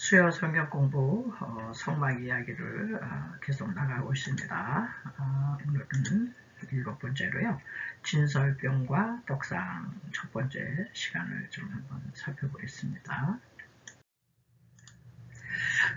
수요 성경 공부 성막 이야기를 계속 나가고 있습니다. 오늘은 7번째로요. 진설병과 떡상 첫 번째 시간을 좀 한번 살펴보겠습니다.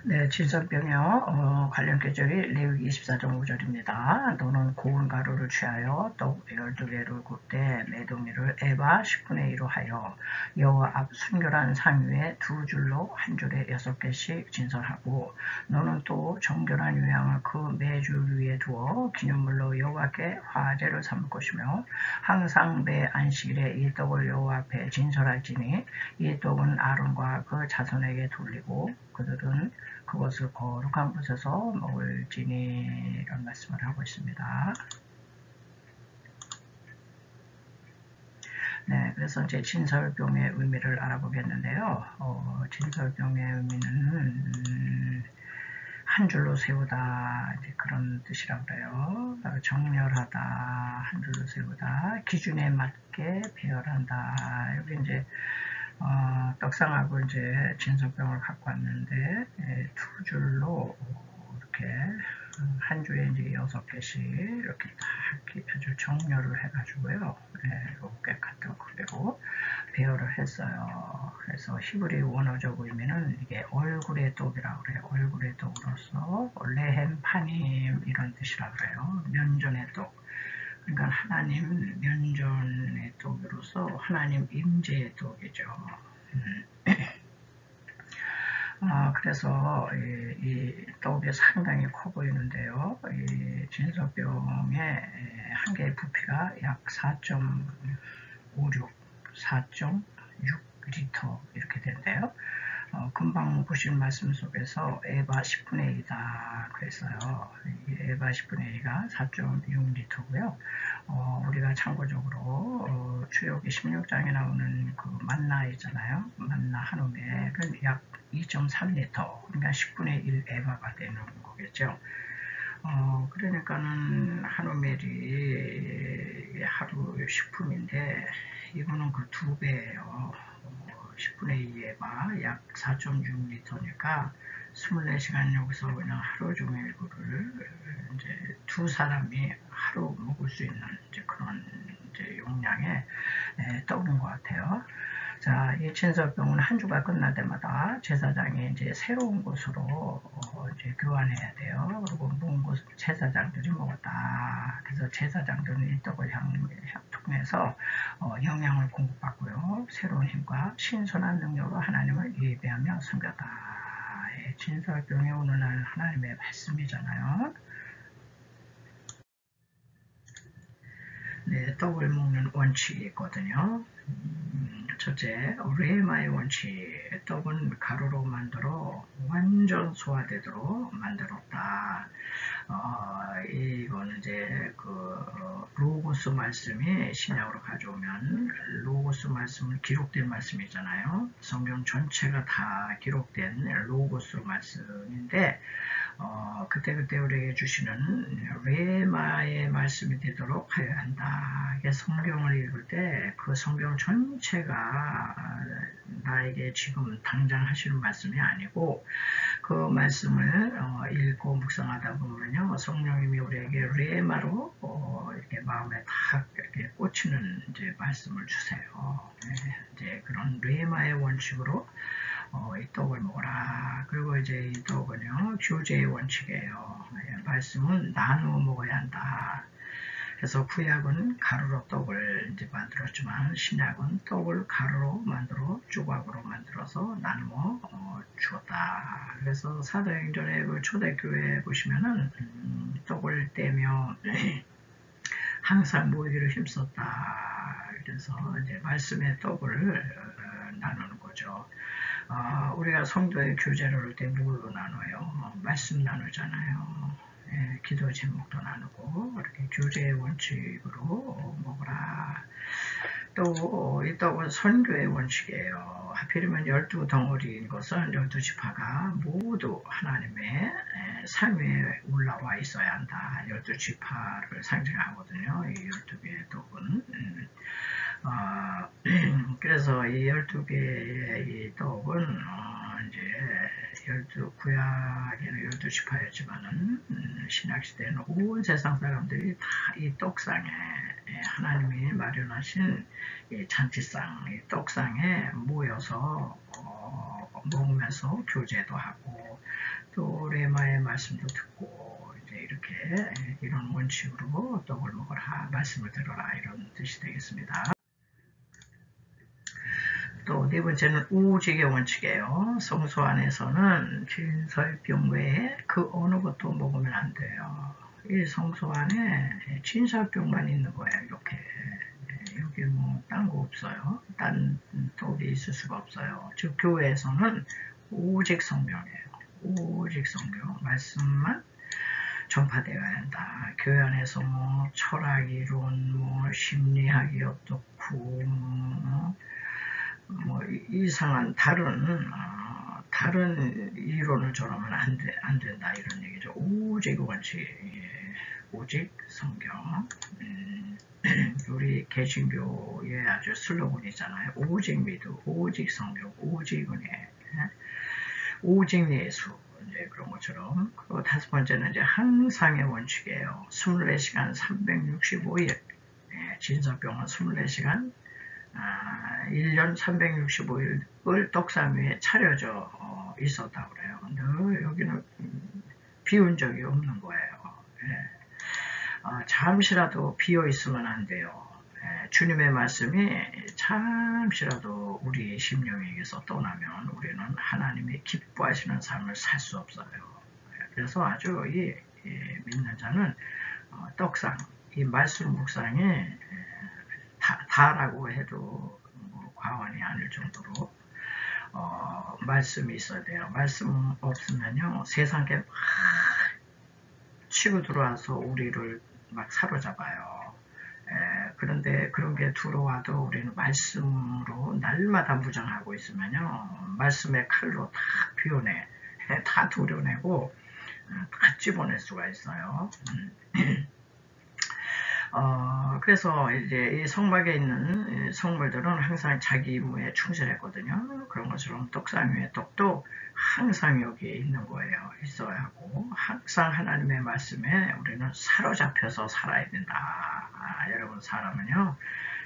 네, 진설병요. 관련 계절이 레위기 24장 5절입니다. 너는 고운 가루를 취하여 떡 12개를 굽되 매동이를 에바 10분의 1로 하여 여호와 앞 순결한 상 위에 두 줄로 한 줄에 6개씩 진설하고 너는 또 정결한 유향을 그 매줄 위에 두어 기념물로 여호와께 화제를 삼을 것이며 항상 매 안식일에 이 떡을 여호와 앞에 진설할지니 이 떡은 아론과 그 자손에게 돌리고 그들은 그것을 거룩한 곳에서 먹을지니 이런 말씀을 하고 있습니다. 네, 그래서 이제 진설병의 의미를 알아보겠는데요. 진설병의 의미는 한 줄로 세우다 이제 그런 뜻이라고 그래요. 정렬하다, 한 줄로 세우다, 기준에 맞게 배열한다. 여기 이제 떡상하고 이제 진설병을 갖고 왔는데 두 줄로 이렇게 한 줄에 이제 6개씩 이렇게 딱 아주 정렬을 해가지고요. 꽤 같은 크기로 배열을 했어요. 그래서 히브리 원어적 의미는 이게 얼굴의 떡이라고 그래요. 얼굴의 떡으로서 레헴 파님 이런 뜻이라고 그래요. 면전의 떡. 그러니까 하나님 면전의 떡으로서 하나님 임재의 떡이죠. 그래서 이 떡이 상당히 커 보이는데요. 이 진설병의 한 개의 부피가 약 4.56, 4.6리터 이렇게 된대요. 금방 보신 말씀 속에서 에바 10분의 1이다 그랬어요. 이 에바 10분의 1가 4.6리터고요. 우리가 참고적으로 출애굽기 16장에 나오는 그 만나 있잖아요. 만나 한 오멜은 약 2.3리터, 그러니까 10분의 1 에바가 되는 거겠죠. 그러니까는 한 오멜이 하루 식품인데 이거는 그 2배예요. 10분의 2 에바, 약 4.6리터니까 24시간 여기서 그냥 하루 종일 이거를 이제 두 사람이 하루 먹을 수 있는 이제 그런 이제 용량의 떡인 것 같아요. 자, 이 진설병은 한 주가 끝날 때마다 제사장이 이제 새로운 곳으로 이제 교환해야 돼요. 그리고 먼 곳 제사장들이 먹었다. 그래서 제사장들은 이 떡을 통해서 영양을 공급받고요. 새로운 힘과 신선한 능력으로 하나님을 예배하며 섬겼다. 진설병의 오늘날 하나님의 말씀이잖아요. 네, 떡을 먹는 원칙이 있거든요. 첫째, 레마의 원칙. 떡은 가루로 만들어 완전 소화되도록 만들었다. 이거는 이제 로고스 말씀이 신약으로 가져오면 로고스 말씀은 기록된 말씀이잖아요. 성경 전체가 다 기록된 로고스 말씀인데 그때그때 우리에게 주시는 레마의 말씀이 되도록 하여야 한다. 이게 성경을 읽을 때 그 성경 전체가 나에게 지금 당장 하시는 말씀이 아니고 그 말씀을 읽고 묵상하다 보면요, 성령님이 우리에게 레마로 이렇게 마음에 탁 이렇게 꽂히는 이제 말씀을 주세요. 이제 그런 레마의 원칙으로 이 떡을 먹어라. 그리고 이제 이 떡은요, 교제의 원칙이에요. 말씀은 나누어 먹어야 한다. 그래서 구약은 가루로 떡을 이제 만들었지만 신약은 떡을 가루로 만들어 조각으로 만들어서 나누어 주었다. 그래서 사도행전의 그 초대교회에 보시면은 떡을 떼며 항상 모이기를 힘썼다. 그래서 이제 말씀의 떡을 나누는 거죠. 우리가 성도의 교제를 할 때 뭘로 나눠요? 말씀 나누잖아요. 기도 제목도 나누고 이렇게 교제의 원칙으로 먹으라. 또 이 떡은 선교의 원칙이에요. 하필이면 12덩어리인 것은 12지파가 모두 하나님의 상위에 올라와 있어야 한다. 12지파를 상징하거든요. 이 12개의 떡은. 그래서 이 12개의 이 떡은 이제 구약에는 12지파였지만은 신약시대에는 온 세상 사람들이 다 이 떡상에 하나님이 마련하신 이 잔치상, 이 떡상에 모여서 먹으면서 교제도 하고 또 레마의 말씀도 듣고 이제 이렇게 이런 원칙으로 떡을 먹어라, 말씀을 들어라 이런 뜻이 되겠습니다. 또 네 번째는 오직의 원칙이에요. 성소 안에서는 진설병 외에 그 어느 것도 먹으면 안 돼요. 이 성소 안에 진설병만 있는 거예요. 이렇게 여기 뭐 딴 거 없어요. 딴 떡이 있을 수가 없어요. 즉 교회에서는 오직 성경이에요. 오직 성경 말씀만 전파되어야 한다. 교회 안에서 뭐 철학 이론, 뭐 심리학이 어떻고 뭐 이상한 다른 이론을 전하면 안 된다 이런 얘기죠. 오직 원칙, 오직 성경. 우리 개신교의 아주 슬로건이잖아요. 오직 믿음, 오직 성경, 오직 은혜, 오직 예수. 이제 그런 것처럼. 그리고 다섯 번째는 이제 항상의 원칙이에요. 24시간 365일. 진설병은 24시간 1년 365일을 떡상 위에 차려져 있었다고 그래요. 근데 여기는 비운 적이 없는 거예요. 잠시라도 비어 있으면 안 돼요. 주님의 말씀이 잠시라도 우리 심령에게서 떠나면 우리는 하나님이 기뻐하시는 삶을 살 수 없어요. 그래서 아주 이 믿는 자는 떡상, 이 말씀 묵상이 다라고 해도 뭐 과언이 아닐 정도로 말씀이 있어야 돼요. 말씀 없으면요 세상에 막 치고 들어와서 우리를 막 사로잡아요. 그런데 그런 게 들어와도 우리는 말씀으로 날마다 무장하고 있으면요 말씀의 칼로 다 비워내, 다 도려내고 다 집어낼 수가 있어요. 그래서 이제 이 성막에 있는 성물들은 항상 자기 임무에 충실했거든요. 그런 것처럼 떡상 위의 떡도 항상 여기 있는 거예요. 있어야 하고 항상 하나님의 말씀에 우리는 사로잡혀서 살아야 된다. 여러분 사람은요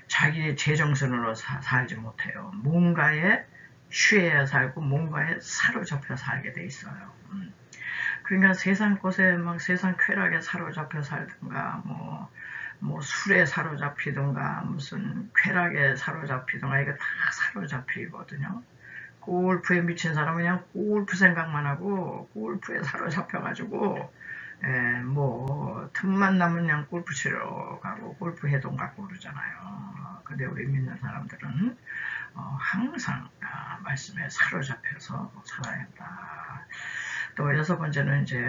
자기의 제정신으로 살지 못해요. 뭔가에 취해야 살고 뭔가에 사로잡혀 살게 돼 있어요. 그러니까 세상 것에 막 세상 쾌락에 사로잡혀 살든가 뭐 술에 사로잡히든가 무슨 쾌락에 사로잡히든가 이거 다 사로잡히거든요. 골프에 미친 사람은 그냥 골프 생각만 하고 골프에 사로잡혀가지고 뭐 틈만 나면 그냥 골프 치러 가고 골프 해동 갖고 그러잖아요. 근데 우리 믿는 사람들은 항상 말씀에 사로잡혀서 살아야 한다. 또 여섯 번째는 이제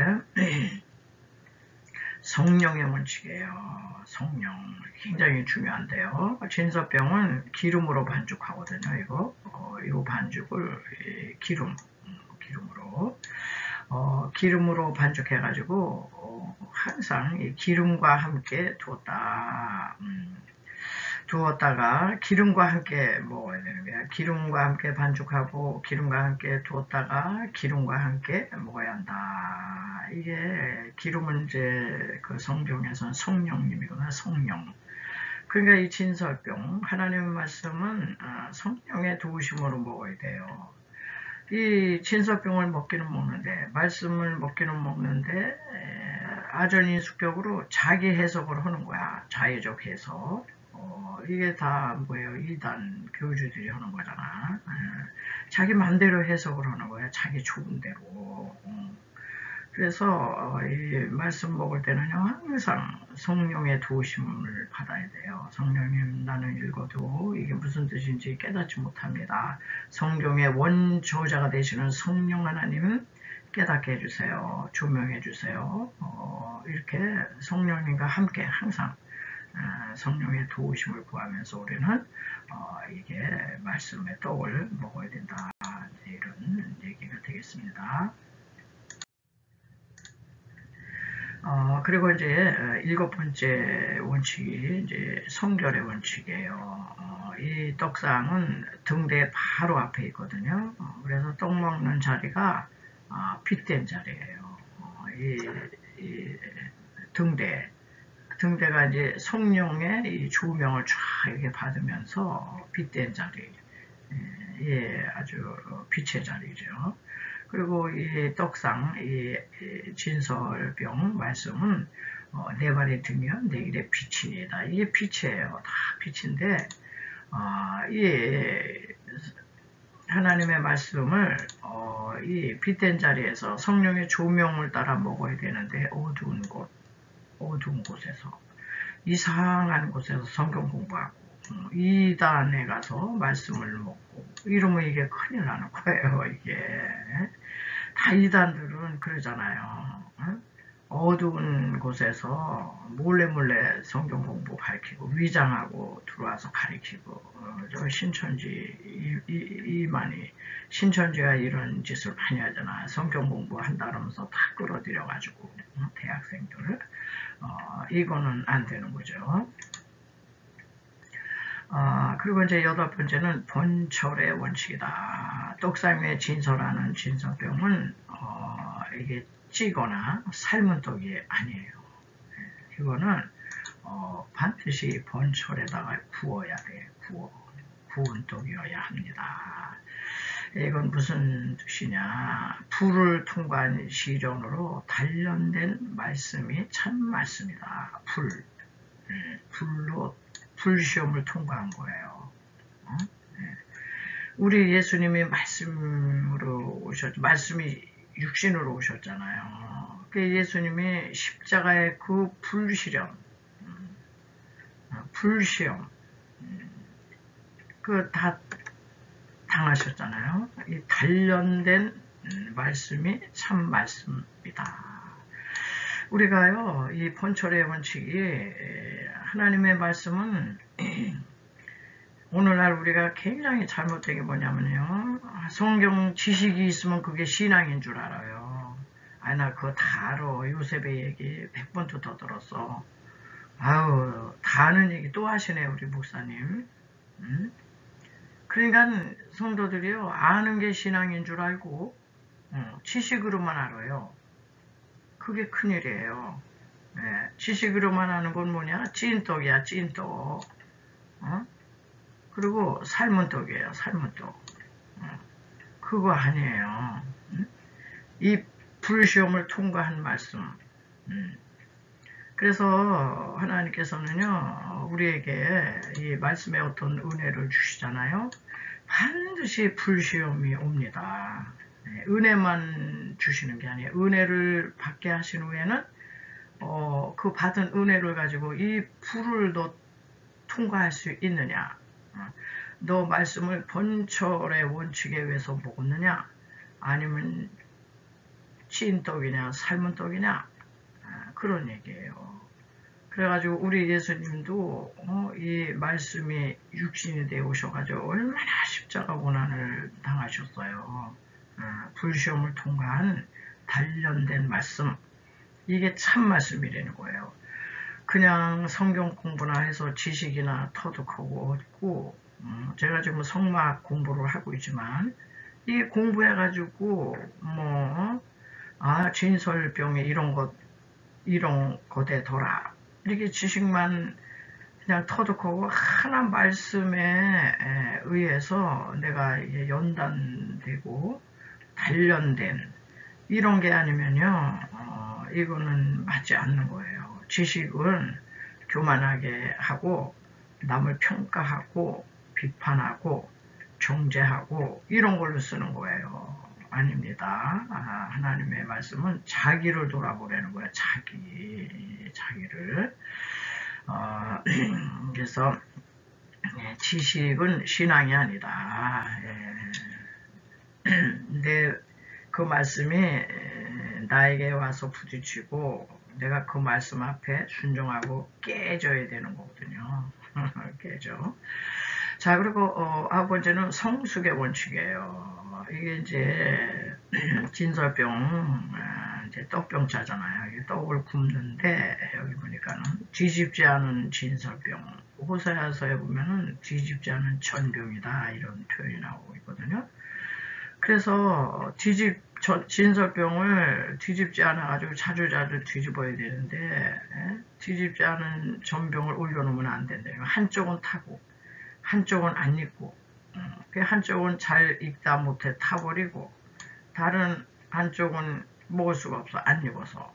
성령의 원칙이에요. 성령 굉장히 중요한데요. 진설병은 기름으로 반죽하거든요. 이거 반죽을 기름으로 반죽해가지고 항상 이 기름과 함께 두었다가 기름과 함께 먹어야 되는 거야. 기름과 함께 반죽하고 기름과 함께 두었다가 기름과 함께 먹어야 한다. 이게 기름은 이제 그 성경에서는 성령님이구나. 성령. 그러니까 이 진설병 하나님의 말씀은 성령의 도우심으로 먹어야 돼요. 이 진설병을 먹기는 먹는데 말씀을 먹기는 먹는데 아전인수격으로 자기 해석을 하는 거야. 자의적 해석. 이게 다 뭐예요? 이단 교주들이 하는 거잖아. 자기 맘대로 해석을 하는 거야. 자기 좋은 대로. 그래서 이 말씀 먹을 때는요 항상 성령의 도우심을 받아야 돼요. 성령님 나는 읽어도 이게 무슨 뜻인지 깨닫지 못합니다. 성경의 원저자가 되시는 성령 하나님은 깨닫게 해주세요. 조명해 주세요. 이렇게 성령님과 함께 항상 성령의 도우심을 구하면서 우리는 이게 말씀의 떡을 먹어야 된다. 이런 얘기가 되겠습니다. 그리고 이제 일곱 번째 원칙이 이제 성결의 원칙이에요. 이 떡상은 등대 바로 앞에 있거든요. 그래서 떡 먹는 자리가 빗댄 자리예요. 이 등대가 이제 성령의 이 조명을 쫙 이렇게 받으면서 빗댄 자리, 아주 빛의 자리죠. 그리고 이 떡상, 이 진설병 말씀은 내 발에 들면 내 길의 빛이다. 이게 빛이에요. 다 빛인데, 이 하나님의 말씀을 이 빛된 자리에서 성령의 조명을 따라 먹어야 되는데 어두운 곳에서 이상한 곳에서 성경 공부하고 이단에 가서 말씀을 먹고 이러면 이게 큰일 나는 거예요. 이게 다 이단들은 그러잖아요. 어두운 곳에서 몰래 성경 공부 가르치고 위장하고 들어와서 가르치고 저 신천지 이만이 신천지가 이런 짓을 많이 하잖아. 성경 공부한다 그러면서 다 끌어들여 가지고 대학생들을 이거는 안 되는 거죠. 그리고 이제 8번째는 번철의 원칙이다. 떡상에 진설하는 진설병은 이게 찌거나 삶은 떡이 아니에요. 이거는 반드시 번철에다가 구워야 돼. 구운 떡이어야 합니다. 이건 무슨 뜻이냐? 불을 통과한 시련으로 단련된 말씀이 참 말씀이다. 불시험을 통과한 거예요. 우리 예수님이 말씀이 육신으로 오셨잖아요. 그 예수님이 십자가의 그 불시험, 그 다 당하셨잖아요. 이 단련된 말씀이 참 말씀이다. 우리가요, 이 번철의 원칙이 하나님의 말씀은 오늘날 우리가 굉장히 잘못된 게 뭐냐면요. 성경 지식이 있으면 그게 신앙인 줄 알아요. 나 그거 다 알아. 요셉의 얘기 100번도 더 들었어. 다 아는 얘기 또 하시네, 우리 목사님. 그러니까 성도들이요, 아는 게 신앙인 줄 알고 지식으로만 알아요. 그게 큰일이에요. 지식으로만 하는 건 뭐냐? 찐떡이야, 찐떡. 그리고 삶은 떡이에요, 삶은 떡. 그거 아니에요. 이 불시험을 통과한 말씀. 그래서 하나님께서는요, 우리에게 이 말씀에 어떤 은혜를 주시잖아요. 반드시 불시험이 옵니다. 은혜만 주시는 게 아니에요. 은혜를 받게 하신 후에는 그 받은 은혜를 가지고 이 불을 너 통과할 수 있느냐? 너 말씀을 번철의 원칙에 의해서 먹었느냐? 아니면 찐떡이냐? 삶은 떡이냐? 그런 얘기예요. 그래가지고 우리 예수님도 이 말씀이 육신이 되어 오셔가지고 얼마나 십자가 고난을 당하셨어요. 불시험을 통과한 단련된 말씀, 이게 참 말씀이라는 거예요. 그냥 성경 공부나 해서 지식이나 터득하고 얻고, 제가 지금 성막 공부를 하고 있지만 이 공부해가지고 진설병이 이런 것에 더라 이렇게 지식만 그냥 터득하고 하나 말씀에 의해서 내가 연단되고 단련된 이런 게 아니면요, 이거는 맞지 않는 거예요. 지식은 교만하게 하고 남을 평가하고 비판하고 정죄하고 이런 걸로 쓰는 거예요. 아닙니다. 하나님의 말씀은 자기를 돌아보라는 거예요. 자기를. 그래서 지식은 신앙이 아니다. 근데 그 말씀이 나에게 와서 부딪히고 내가 그 말씀 앞에 순종하고 깨져야 되는 거거든요. 깨져. 자, 그리고 9번째는 성숙의 원칙이에요. 이게 이제 진설병, 이제 떡병자잖아요. 떡을 굽는데 여기 보니까는 뒤집지 않은 진설병, 호세아서에 보면은 뒤집지 않은 전병이다 이런 표현이 나오고 있거든요. 그래서 뒤집지 진설병을 뒤집지 않아가지고 자주자주 뒤집어야 되는데, 뒤집지 않은 전병을 올려놓으면 안 된대요. 한쪽은 타고, 한쪽은 안 입고, 그 한쪽은 잘 입다 못해 타버리고, 다른 한쪽은 먹을 수가 없어, 안 입어서.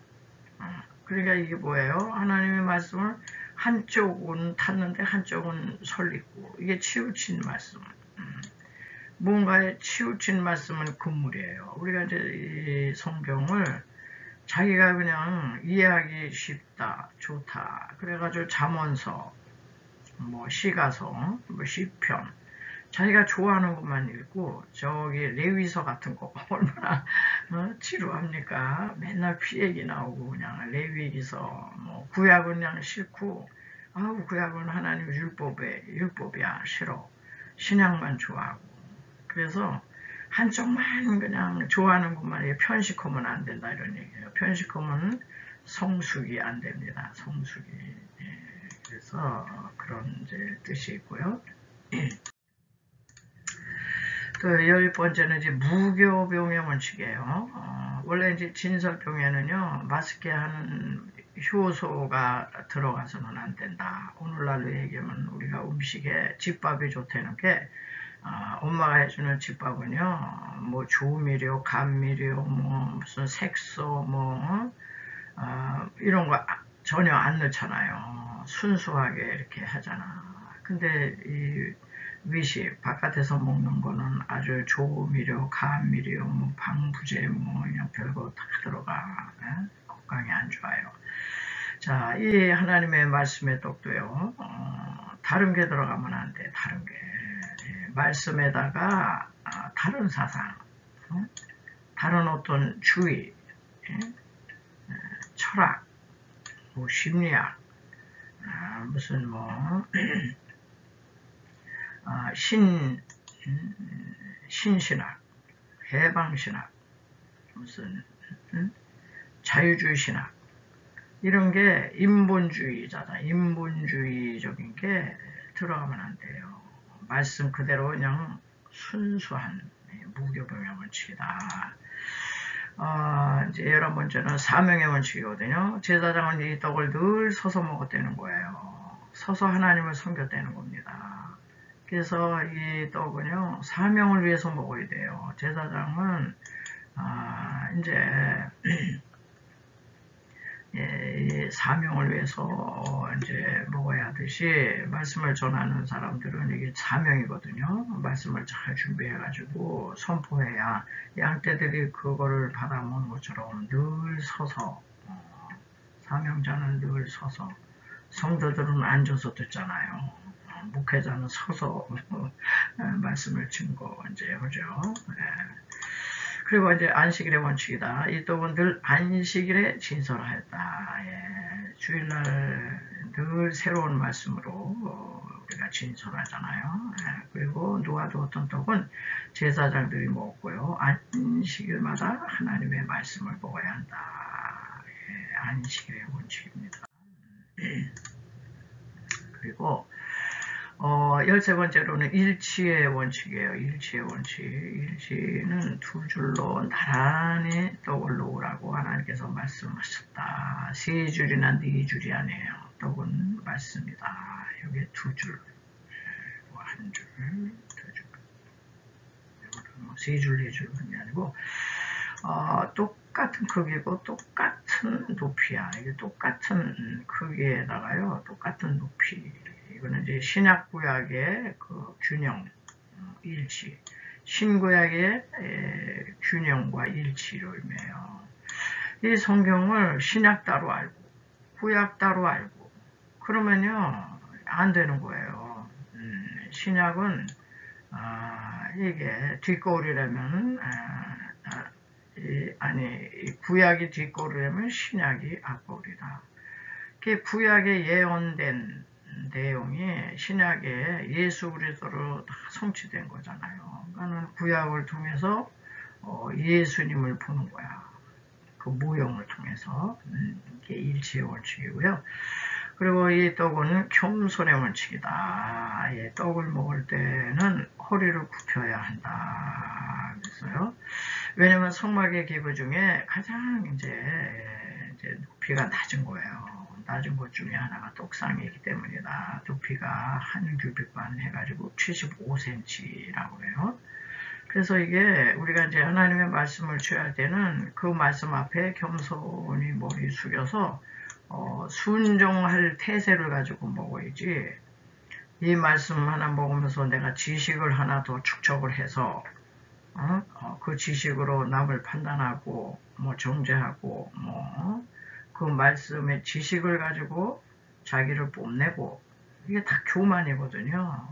그러니까 이게 뭐예요? 하나님의 말씀을 한쪽은 탔는데 한쪽은 설리고, 이게 치우친 말씀. 뭔가에 치우친 말씀은 금물이에요. 우리가 이제 이 성경을 자기가 그냥 이해하기 쉽다, 좋다. 그래가지고 잠언서, 뭐 시가서, 뭐 시편, 자기가 좋아하는 것만 읽고 저기 레위서 같은 거 얼마나 지루합니까? 맨날 피 얘기 나오고 그냥 레위기서, 뭐 구약은 그냥 싫고, 아우 구약은 하나님 율법이야 싫어. 신약만 좋아하고. 그래서 한쪽만 그냥 좋아하는 것만 편식하면 안 된다 이런 얘기예요. 편식하면 성숙이 안 됩니다. 성숙이. 그래서 그런 이제 뜻이 있고요. 또 10번째는 이제 무교병의 원칙이에요. 원래 이제 진설병에는요, 맛있게 하는 효소가 들어가서는 안 된다. 오늘날로 얘기하면 우리가 음식에 집밥이 좋다는 게, 엄마가 해주는 집밥은요, 뭐 조미료, 감미료, 뭐 무슨 색소, 뭐 이런 거 전혀 안 넣잖아요. 순수하게 이렇게 하잖아. 근데 이 위식 바깥에서 먹는 거는 아주 조미료, 감미료, 뭐 방부제, 뭐 그냥 별거 다 들어가. 건강에 안 좋아요. 자, 이 하나님의 말씀의 떡도요. 다른 게 들어가면 안 돼. 다른 게. 말씀에다가 다른 사상, 다른 어떤 주의, 철학, 뭐 심리학, 무슨 뭐 신신학, 해방신학, 무슨 자유주의 신학, 이런 게 인본주의자다. 인본주의적인 게 들어가면 안 돼요. 말씀 그대로 그냥 순수한 무교병의 원칙이다. 이제 11번째는 사명의 원칙이거든요. 제사장은 이 떡을 늘 서서 먹었다는 거예요. 서서 하나님을 섬겼다는 겁니다. 그래서 이 떡은요, 사명을 위해서 먹어야 돼요. 제사장은 이제 사명을 위해서 이제 먹어야 하듯이 말씀을 전하는 사람들은 이게 사명이거든요. 말씀을 잘 준비해가지고 선포해야 양떼들이 그거를 받아먹는 것처럼 늘 서서, 사명자는 늘 서서, 성도들은 앉아서 듣잖아요. 목회자는 서서 말씀을 증거 이제 하죠. 그리고 이제 안식일의 원칙이다. 이 떡은 늘 안식일에 진설하였다. 주일날 늘 새로운 말씀으로 우리가 진설하잖아요. 그리고 누가 두었던 떡은 제사장들이 먹었고요. 안식일마다 하나님의 말씀을 먹어야 한다. 안식일의 원칙입니다. 그리고 13번째로는 일치의 원칙이에요. 일치의 원칙. 일치는 두 줄로 나란히 떡을 놓으라고 하나님께서 말씀하셨다. 세 줄이나 네 줄이 아니에요. 떡은 말씀이다. 여기 두 줄, 한 줄, 두 줄. 세 줄, 네 줄 그런 게 아니고 똑같은 크기고 똑같은 높이야. 이게 똑같은 크기에다가요, 똑같은 높이. 이거는 이제 신약 구약의 그 균형, 일치. 신구약의 균형과 일치를 의미해요. 이 성경을 신약 따로 알고, 구약 따로 알고, 그러면요, 안 되는 거예요. 신약은, 이게 뒷거울이라면, 구약이 뒷거울이라면 신약이 앞거울이다. 구약에 예언된 내용이 신약에 예수 그리스도로 다 성취된 거잖아요. 그러니까 구약을 통해서 예수님을 보는 거야. 그 모형을 통해서. 이게 일치의 원칙이고요. 그리고 이 떡은 겸손의 원칙이다. 떡을 먹을 때는 허리를 굽혀야 한다. 그랬어요. 왜냐면 성막의 기구 중에 가장 이제 높이가 낮은 거예요. 낮은 것 중에 하나가 떡상이기 때문이다. 높이가 한 규빗반 해가지고 75cm라고 해요. 그래서 이게 우리가 이제 하나님의 말씀을 취할 때는 그 말씀 앞에 겸손히 머리 숙여서 순종할 태세를 가지고 먹어야지, 이 말씀 하나 먹으면서 내가 지식을 하나 더 축적을 해서 그 지식으로 남을 판단하고 뭐 정죄하고 뭐 그 말씀의 지식을 가지고 자기를 뽐내고, 이게 다 교만이거든요.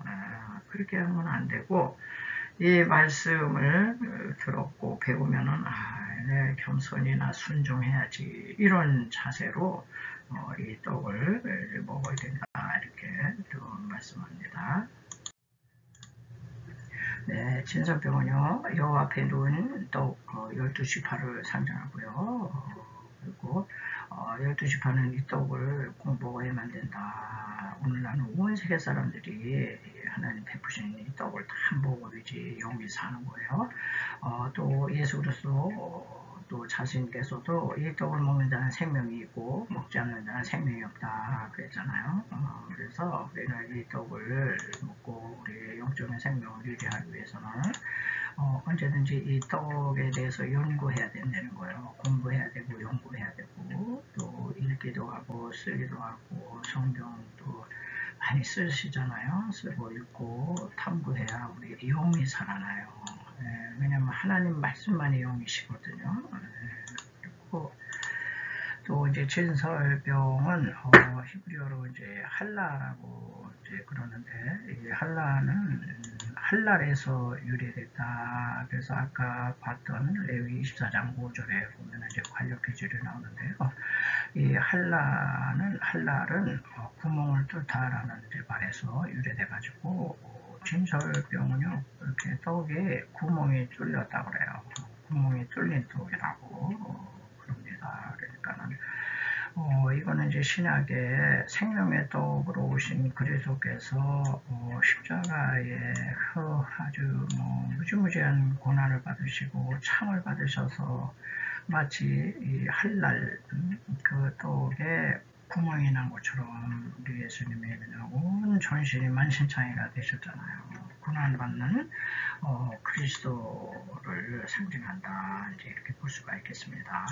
그렇게 하면 안 되고, 이 말씀을 들었고 배우면은 내 겸손이나 순종해야지, 이런 자세로 이 떡을 먹어야 된다, 이렇게 또 말씀합니다. 네, 진설병은요, 여호와 앞에 놓은 떡 12지파를 상징하고요. 그리고 12지파는 이 떡을 꼭 먹어야만 된다. 오늘날은 온 세계 사람들이 하나님 베푸신 이 떡을 다 먹어야지 영이 사는 거예요. 또 예수 그리스도 또 자신께서도 이 떡을 먹는 자는 생명이 있고 먹지 않는 자는 생명이 없다 그랬잖아요. 그래서 우리는 이 떡을 먹고 우리의 영적인 생명을 유지하기 위해서는 언제든지 이 떡에 대해서 연구해야 된다는 거예요. 공부해야 되고 연구해야 되고 또 읽기도 하고 쓰기도 하고 성경도 많이 쓰시잖아요. 쓰고 읽고 탐구해야 우리 영이 살아나요. 왜냐면 하나님 말씀만이 영이시거든요. 그리고 또 이제 진설병은 히브리어로 이제 할라라고 이제 그러는데, 이 할라는 할랄에서 유래됐다. 그래서 아까 봤던 레위 24장 5절에 보면 이제 관력 기준이 나오는데요. 이 할랄은 구멍을 뚫다라는 이제 말에서 유래돼가지고, 진설병은요 이렇게 떡에 구멍이 뚫렸다 그래요. 구멍이 뚫린 떡이라고 그럽니다. 그러니까는 이거는 이제 신약에 생명의 떡으로 오신 그리스도께서 십자가에 아주 무지무지한 고난을 받으시고 창을 받으셔서 마치 이 할랄 그 떡에 구멍이 난 것처럼 우리 예수님의 온 전신이 만신창이가 되셨잖아요. 고난받는 그리스도를 상징한다, 이제 이렇게 볼 수가 있겠습니다.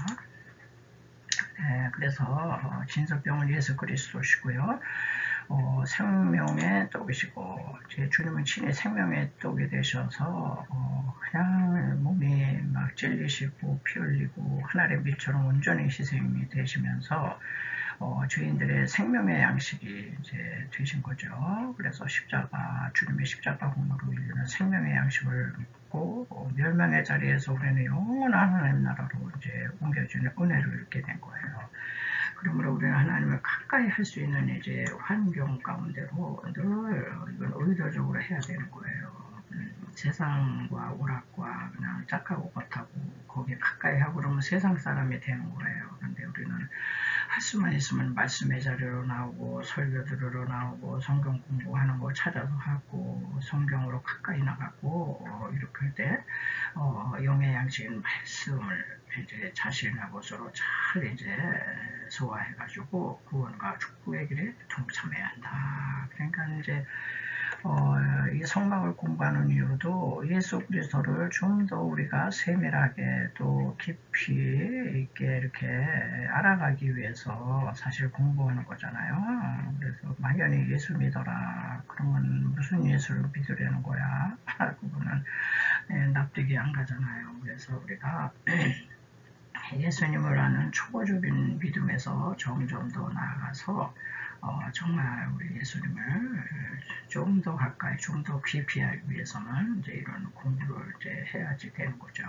그래서 진설병은 예수 그리스도시고요. 생명의 떡이시고, 제 주님은 친히 생명의 떡이 되셔서 그냥 몸이 막 찔리시고 피 흘리고 하늘의 빛처럼 온전히 희생이 되시면서 죄인들의 생명의 양식이 이제 되신 거죠. 그래서 주님의 십자가 공로로 인한 생명의 양식을 먹고 멸망의 자리에서 우리는 영원한 하나님 나라로 이제 옮겨주는 은혜를 얻게 된 거예요. 그러므로 우리는 하나님을 가까이 할 수 있는 이제 환경 가운데로 늘 이건 의도적으로 해야 되는 거예요. 세상과 오락과 그냥 짝하고 겉하고 거기에 가까이 하고 그러면 세상 사람이 되는 거예요. 근데 우리는 할 수만 있으면 말씀의 자리로 나오고 설교 들으러 나오고 성경 공부하는 거 찾아서 하고 성경으로 가까이 나가고 이렇게 할 때 영의 양식인 말씀을 이제 자신의 것으로 잘 이제 소화해가지고 구원과 축복의 길에 동참해야 한다. 그러니까 이제 이 성막을 공부하는 이유도 예수 그리스도를 좀 더 우리가 세밀하게 또 깊이 있게 이렇게 알아가기 위해서 사실 공부하는 거잖아요. 그래서 막연히 예수 믿어라. 그러면 무슨 예수를 믿으려는 거야? 그거는 납득이 안 가잖아요. 그래서 우리가 예수님을 아는 초보적인 믿음에서 점점 더 나아가서 정말 우리 예수님을 좀 더 가까이, 좀 더 깊이 하기 위해서는 이제 이런 공부를 이제 해야지 되는 거죠.